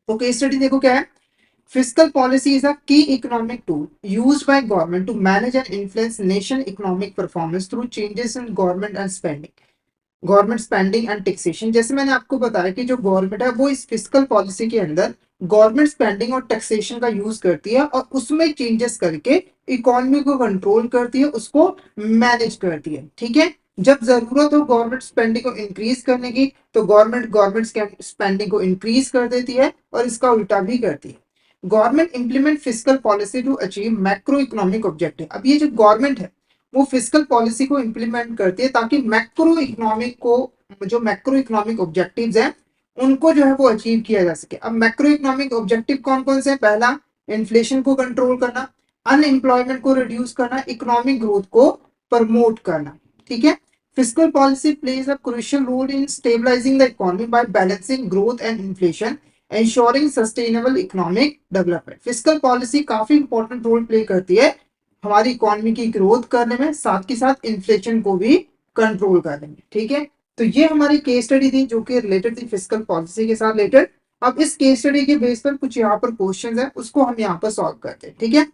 तो case study देखो क्या है, fiscal policy is a key economic tool used by government to manage and influence nation economic performance through changes in government spending and taxation. जैसे मैंने आपको बताया कि जो गवर्नमेंट है वो इस फिस्कल पॉलिसी के अंदर गवर्नमेंट स्पेंडिंग और टैक्सेशन का यूज करती है और उसमें चेंजेस करके इकोनॉमी को कंट्रोल करती है, उसको मैनेज करती है। ठीक है, जब जरूरत हो गवर्नमेंट स्पेंडिंग को इंक्रीज करने की तो गवर्नमेंट स्पेंडिंग को इंक्रीज कर देती है और इसका उल्टा भी करती है। Government implement fiscal policy to achieve macro economic objective. अब ये जो गवर्नमेंट है वो फिस्कल पॉलिसी को इंप्लीमेंट करती है ताकि मैक्रो इकोनॉमिक ऑब्जेक्टिव्स हैं उनको जो है वो अचीव किया जा सके। अब मैक्रो इकोनॉमिक ऑब्जेक्टिव कौन कौन से हैं? पहला, इन्फ्लेशन को कंट्रोल करना, अनएम्प्लॉयमेंट को रिड्यूस करना, इकोनॉमिक ग्रोथ को प्रमोट करना। ठीक है, fiscal policy plays a crucial role in stabilising the economy by balancing growth and inflation, ensuring sustainable economic development. Fiscal policy काफी इंपॉर्टेंट रोल प्ले करती है हमारी इकोनॉमी की ग्रोथ करने में, साथ के साथ इन्फ्लेशन को भी कंट्रोल करने में। ठीक है, तो ये हमारी केस स्टडी थी जो कि रिलेटेड थी फिस्कल पॉलिसी के साथ रिलेटेड। अब इस केस स्टडी के बेस पर कुछ यहाँ पर क्वेश्चंस है उसको हम यहाँ पर सॉल्व करते हैं। ठीक है,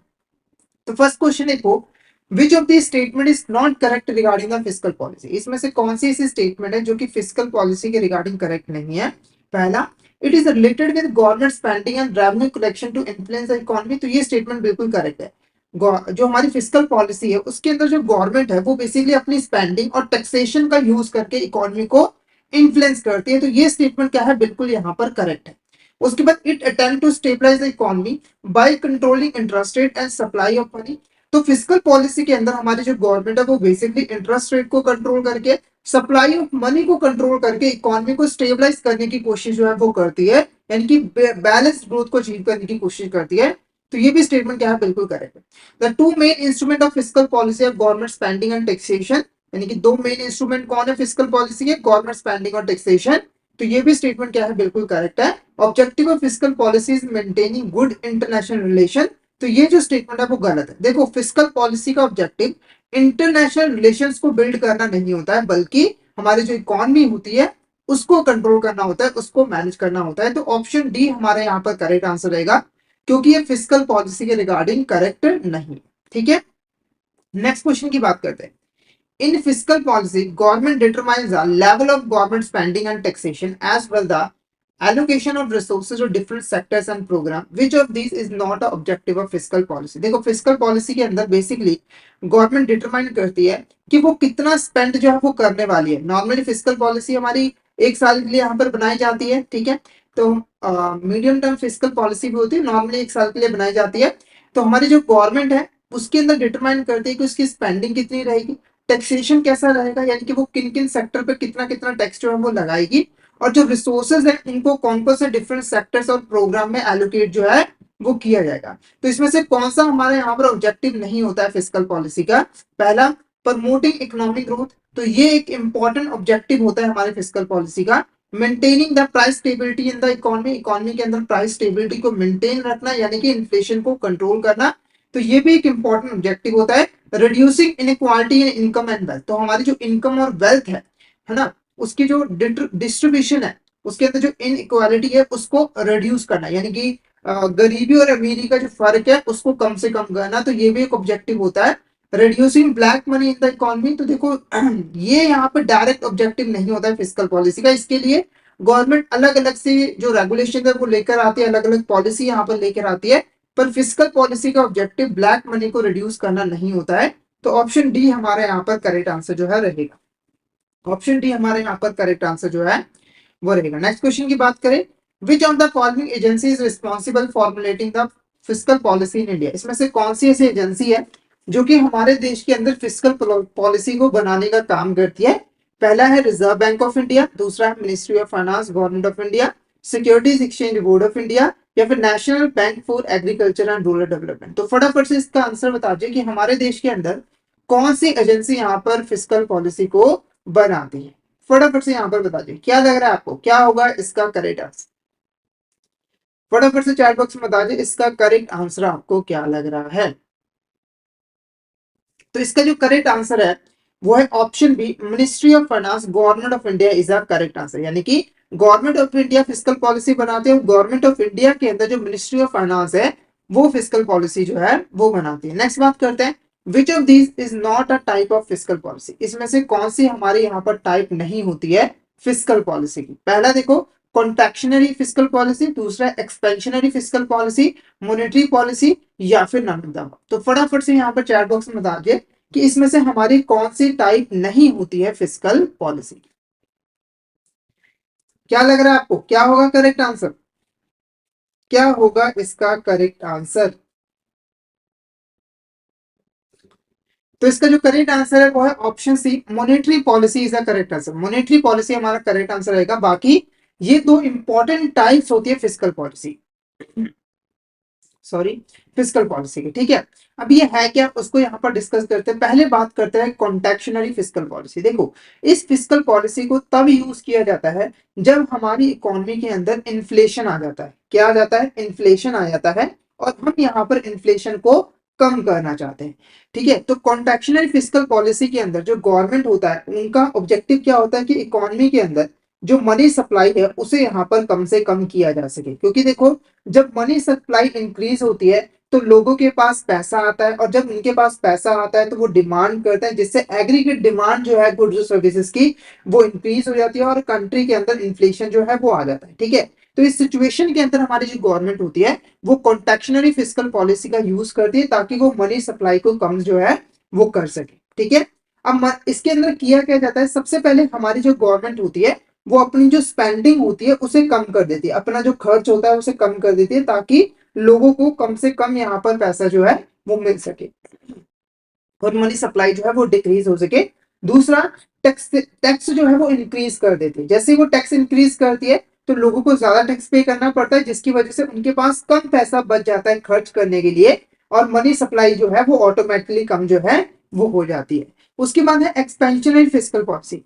तो फर्स्ट क्वेश्चन देखो, which of the statement is not correct regarding the fiscal policy. इसमें से कौन सी ऐसी स्टेटमेंट है जो कि फिस्कल पॉलिसी के रिगार्डिंग करेक्ट नहीं है? पहला, it is related with government spending and revenue collection to influence the economy. तो ये स्टेटमेंट बिल्कुल करेक्ट है। जो हमारी फिस्कल पॉलिसी है उसके अंदर जो गवर्नमेंट है वो बेसिकली अपनी स्पेंडिंग और टैक्सेशन का यूज करके इकोनॉमी को इन्फ्लुएंस करती है। तो ये स्टेटमेंट क्या है, बिल्कुल यहाँ पर करेक्ट है। उसके बाद, it attempt to stabilise the economy by controlling interest rate and supply of money. तो फिस्कल पॉलिसी के अंदर हमारी जो गवर्नमेंट है वो बेसिकली इंटरेस्ट रेट को कंट्रोल करके, सप्लाई ऑफ मनी को कंट्रोल करके इकोनॉमी को स्टेबलाइज करने की कोशिश जो है वो करती है, यानी कि बैलेंस्ड ग्रोथ को अचीव करने की कोशिश करती है। तो ये भी स्टेटमेंट क्या है, बिल्कुल करेक्ट है। The two main instrument of fiscal policy of government spending and taxation, यानी कि दो मेन इंस्ट्रूमेंट कौन है फिस्कल पॉलिसी के, गवर्नमेंट स्पेंडिंग और टैक्सेशन। तो ये भी स्टेटमेंट क्या है, बिल्कुल करेक्ट है। Objective of fiscal policy is maintaining good international relation. तो ये जो स्टेटमेंट है वो गलत है। देखो, फिस्कल पॉलिसी का ऑब्जेक्टिव इंटरनेशनल रिलेशंस को बिल्ड करना नहीं होता है, बल्कि हमारी जो इकोनॉमी होती है उसको कंट्रोल करना होता है, उसको मैनेज करना होता है। तो ऑप्शन डी हमारे यहाँ पर करेक्ट आंसर रहेगा, क्योंकि ये फिस्कल पॉलिसी के रिगार्डिंग करेक्ट नहीं। ठीक है, नेक्स्ट क्वेश्चन की बात करते हैं। In fiscal policy, government determines the level of government spending and taxation as well the allocation of resources to different sectors and program. Which of these is not a objective of fiscal policy? देखो, fiscal policy के अंदर basically government determine करती है कि वो कितना spend जो है वो करने वाली है। नॉर्मली फिस्कल पॉलिसी हमारी एक साल के लिए यहाँ पर बनाई जाती है। ठीक है, तो मीडियम टर्म फिस्कल पॉलिसी भी होती है, नॉर्मली एक साल के लिए बनाई जाती है। तो हमारी जो गवर्नमेंट है उसके अंदर डिटरमाइन करती है कि उसकी स्पेंडिंग कितनी रहेगी, टैक्सेशन कैसा रहेगा, यानी कि वो किन किन सेक्टर पे कितना कितना टैक्स जो है वो लगाएगी, और जो रिसोर्सेज है उनको कौन कौन से डिफरेंट सेक्टर्स और प्रोग्राम में एलोकेट जो है वो किया जाएगा। तो इसमें से कौन सा हमारे यहाँ पर ऑब्जेक्टिव नहीं होता है फिस्कल पॉलिसी का? पहला, प्रमोटिंग इकोनॉमिक ग्रोथ। तो ये एक इंपॉर्टेंट ऑब्जेक्टिव होता है हमारे फिस्कल पॉलिसी का। Maintaining the price stability in the economy, economy के अंदर प्राइस स्टेबिलिटी को मेंटेन रखना, यानी कि इन्फ्लेशन को कंट्रोल करना। तो ये भी एक इंपॉर्टेंट ऑब्जेक्टिव होता है। Reducing inequality in income and wealth. तो हमारी जो इनकम और वेल्थ है ना, उसकी जो डिस्ट्रीब्यूशन है उसके अंदर जो इनइक्वालिटी है उसको रिड्यूस करना, यानी कि गरीबी और अमीरी का जो फर्क है उसको कम से कम करना। तो ये भी एक ऑब्जेक्टिव होता है। Reducing black money in the economy. तो देखो ये यहाँ पर डायरेक्ट ऑब्जेक्टिव नहीं होता है फिस्कल पॉलिसी का। इसके लिए गवर्नमेंट अलग अलग से जो रेगुलेशन है वो लेकर आती है, अलग अलग पॉलिसी यहाँ पर लेकर आती है। पर फिस्कल पॉलिसी का ऑब्जेक्टिव ब्लैक मनी को रिड्यूस करना नहीं होता है। तो ऑप्शन डी हमारे यहाँ पर करेक्ट आंसर जो है रहेगा। ऑप्शन डी हमारे यहाँ पर करेक्ट आंसर जो है वो रहेगा। नेक्स्ट क्वेश्चन की बात करें, विच of the following agency is responsible formulating the fiscal policy in India. इसमें से कौन सी ऐसी एजेंसी है जो कि हमारे देश के अंदर फिस्कल पॉलिसी को बनाने का काम करती है? पहला है रिजर्व बैंक ऑफ इंडिया, दूसरा है ministry of finance government of India, securities exchange board of India, या फिर national bank for agriculture and rural development. तो फटाफट से इसका आंसर बता दीजिए कि हमारे देश के अंदर कौन सी एजेंसी यहाँ पर फिस्कल पॉलिसी को बनाती है। फटाफट से यहाँ पर बता दीजिए, क्या लग रहा है आपको, क्या होगा इसका करेक्ट आंसर? फटाफट से चैट बॉक्स में बता दीजिए इसका करेक्ट आंसर आपको क्या लग रहा है। तो इसका जो करेक्ट आंसर है वो है option B, ministry of finance government of India is a correct answer. यानी कि government of India fiscal policy बनाती है, गवर्नमेंट ऑफ इंडिया के अंदर जो मिनिस्ट्री ऑफ फाइनेंस है वो फिस्कल पॉलिसी जो है वो बनाती है। नेक्स्ट बात करते हैं, which of these is not a type of fiscal policy, इसमें से कौन सी हमारे यहाँ पर टाइप नहीं होती है फिस्कल पॉलिसी की। पहला देखो कॉन्ट्रैक्शनरी फिस्कल पॉलिसी, दूसरा expansionary fiscal policy, monetary policy, या फिर नन ऑफ द। तो फटाफट से यहाँ पर चैट बॉक्स में बता दिए कि इसमें से हमारी कौन सी टाइप नहीं होती है फिस्कल पॉलिसी। क्या लग रहा है आपको, क्या होगा करेक्ट आंसर, क्या होगा इसका करेक्ट आंसर? तो इसका जो करेक्ट आंसर है वो है option C, monetary policy is the correct answer. Monetary policy हमारा करेक्ट आंसर रहेगा। बाकी ये दो इंपॉर्टेंट टाइप्स होती है fiscal policy, sorry fiscal policy की, ठीक है। अब ये है क्या उसको यहाँ पर डिस्कस करते हैं। पहले बात करते हैं कॉन्ट्रैक्शनरी फिस्कल पॉलिसी। देखो इस फिस्कल पॉलिसी को तब यूज किया जाता है जब हमारी इकोनॉमी के अंदर इन्फ्लेशन आ जाता है। क्या आ जाता है? इन्फ्लेशन आ जाता है, और हम यहाँ पर इन्फ्लेशन को कम करना चाहते हैं, ठीक है। तो कॉन्ट्रैक्शनरी फिस्कल पॉलिसी के अंदर जो गवर्नमेंट होता है उनका ऑब्जेक्टिव क्या होता है कि इकोनॉमी के अंदर जो मनी सप्लाई है उसे यहाँ पर कम से कम किया जा सके। क्योंकि देखो जब मनी सप्लाई इंक्रीज होती है तो लोगों के पास पैसा आता है, और जब उनके पास पैसा आता है तो वो डिमांड करते हैं, जिससे एग्रीगेट डिमांड जो है गुड्स और सर्विसेज की वो इंक्रीज हो जाती है, और कंट्री के अंदर इन्फ्लेशन जो है वो आ जाता है, ठीक है। तो इस सिचुएशन के अंदर हमारी जो गवर्नमेंट होती है वो कॉन्ट्रैक्शनरी फिस्कल पॉलिसी का यूज करती है ताकि वो मनी सप्लाई को कम जो है वो कर सके, ठीक है। अब इसके अंदर किया क्या जाता है, सबसे पहले हमारी जो गवर्नमेंट होती है वो अपनी जो स्पेंडिंग होती है उसे कम कर देती है, अपना जो खर्च होता है उसे कम कर देती है, ताकि लोगों को कम से कम यहाँ पर पैसा जो है वो मिल सके और मनी सप्लाई जो है वो डिक्रीज हो सके। दूसरा, टैक्स टैक्स जो है वो इंक्रीज कर देती है। जैसे वो टैक्स इंक्रीज करती है तो लोगों को ज्यादा टैक्स पे करना पड़ता है, जिसकी वजह से उनके पास कम पैसा बच जाता है खर्च करने के लिए, और मनी सप्लाई जो है वो ऑटोमेटिकली कम जो है वो हो जाती है। उसके बाद है expansionary fiscal policy.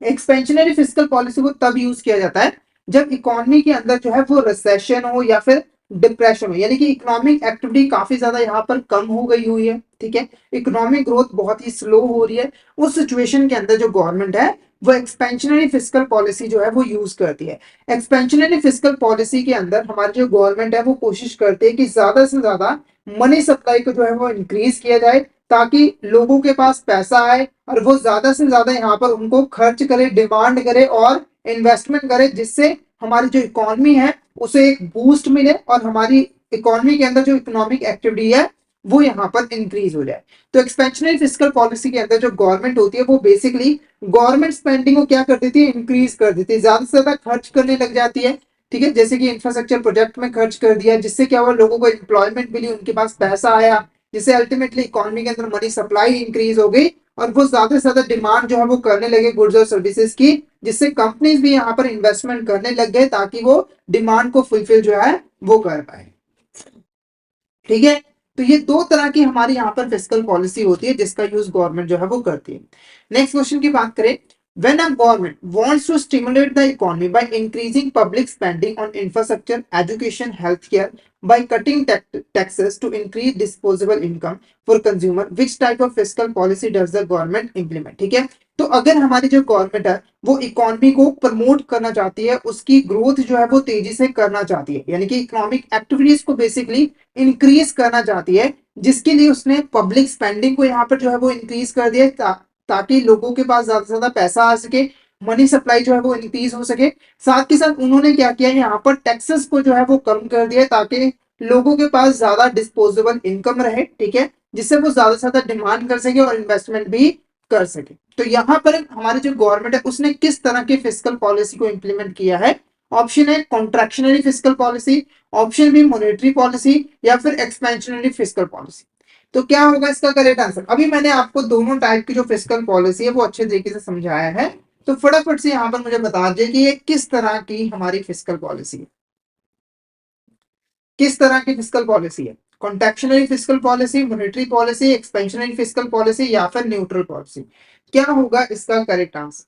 Expansionary fiscal policy को तब यूज किया जाता है जब इकोनॉमी के अंदर जो है वो रिसेशन हो या फिर डिप्रेशन हो, यानी कि इकोनॉमिक एक्टिविटी काफी ज्यादा यहाँ पर कम हो गई हुई है, ठीक है। इकोनॉमिक ग्रोथ बहुत ही स्लो हो रही है। उस सिचुएशन के अंदर जो गवर्नमेंट है वो एक्सपेंशनरी फिस्कल पॉलिसी जो है वो यूज करती है। एक्सपेंशनरी फिस्कल पॉलिसी के अंदर हमारी जो गवर्नमेंट है वो कोशिश करती है कि ज्यादा से ज्यादा मनी सप्लाई को जो है वो इंक्रीज किया जाए, ताकि लोगों के पास पैसा आए और वो ज्यादा से ज्यादा यहाँ पर उनको खर्च करे, डिमांड करे और इन्वेस्टमेंट करे, जिससे हमारी जो इकोनॉमी है उसे एक बूस्ट मिले और हमारी इकोनॉमी के अंदर जो इकोनॉमिक एक्टिविटी है वो यहाँ पर इंक्रीज हो जाए। तो एक्सपेंशनरी फिस्कल पॉलिसी के अंदर जो गवर्नमेंट होती है वो बेसिकली गवर्नमेंट स्पेंडिंग को क्या कर देती है, इंक्रीज कर देती है, ज्यादा से ज्यादा खर्च करने लग जाती है, ठीक है। जैसे कि इंफ्रास्ट्रक्चर प्रोजेक्ट में खर्च कर दिया, जिससे क्या हुआ, लोगों को एम्प्लॉयमेंट मिली, उनके पास पैसा आया, जिससे अल्टीमेटली इकोनॉमी के अंदर मनी सप्लाई इंक्रीज हो गई और वो ज्यादा से ज्यादा डिमांड जो है वो करने लगे गुड्स और सर्विसेज की, जिससे कंपनीज भी यहाँ पर इन्वेस्टमेंट करने लग गए ताकि वो डिमांड को फुलफिल जो है वो कर पाए, ठीक है। तो ये दो तरह की हमारी यहाँ पर फिस्कल पॉलिसी होती है जिसका यूज गवर्नमेंट जो है वो करती है। नेक्स्ट क्वेश्चन की बात करें, when a government wants to stimulate the economy by increasing public spending on infrastructure, education, healthcare, by cutting taxes to increase disposable income for consumer, which type of fiscal policy does the government implement? ठीक है। तो अगर हमारी जो government है वो economy को promote करना चाहती है, उसकी ग्रोथ जो है वो तेजी से करना चाहती है, यानी कि इकोनॉमिक एक्टिविटीज को बेसिकली इंक्रीज करना चाहती है, जिसके लिए उसने पब्लिक स्पेंडिंग को यहाँ पर जो है वो इंक्रीज कर दिया ताकि लोगों के पास ज्यादा से ज्यादा पैसा आ सके, मनी सप्लाई जो है वो इंक्रीज हो सके। साथ के साथ उन्होंने क्या किया, यहाँ पर टैक्सेस को जो है वो कम कर दिया ताकि लोगों के पास ज्यादा डिस्पोजेबल इनकम रहे, ठीक है, जिससे वो ज्यादा से ज्यादा डिमांड कर सके और इन्वेस्टमेंट भी कर सके। तो यहाँ पर हमारी जो गवर्नमेंट है उसने किस तरह की फिस्कल पॉलिसी को इंप्लीमेंट किया है? ऑप्शन है contractionary fiscal policy, option B monetary policy, या फिर एक्सपेंशनरी फिस्कल पॉलिसी। तो क्या होगा इसका करेक्ट आंसर? अभी मैंने आपको दोनों टाइप की जो फिस्कल पॉलिसी है वो अच्छे तरीके से समझाया है, तो फटाफट से यहाँ पर मुझे बता दीजिए कि ये किस तरह की हमारी फिस्कल पॉलिसी है, किस तरह की फिस्कल पॉलिसी है? Contractionary fiscal policy, monetary policy, expansionary fiscal policy, या फिर न्यूट्रल पॉलिसी? क्या होगा इसका करेक्ट आंसर?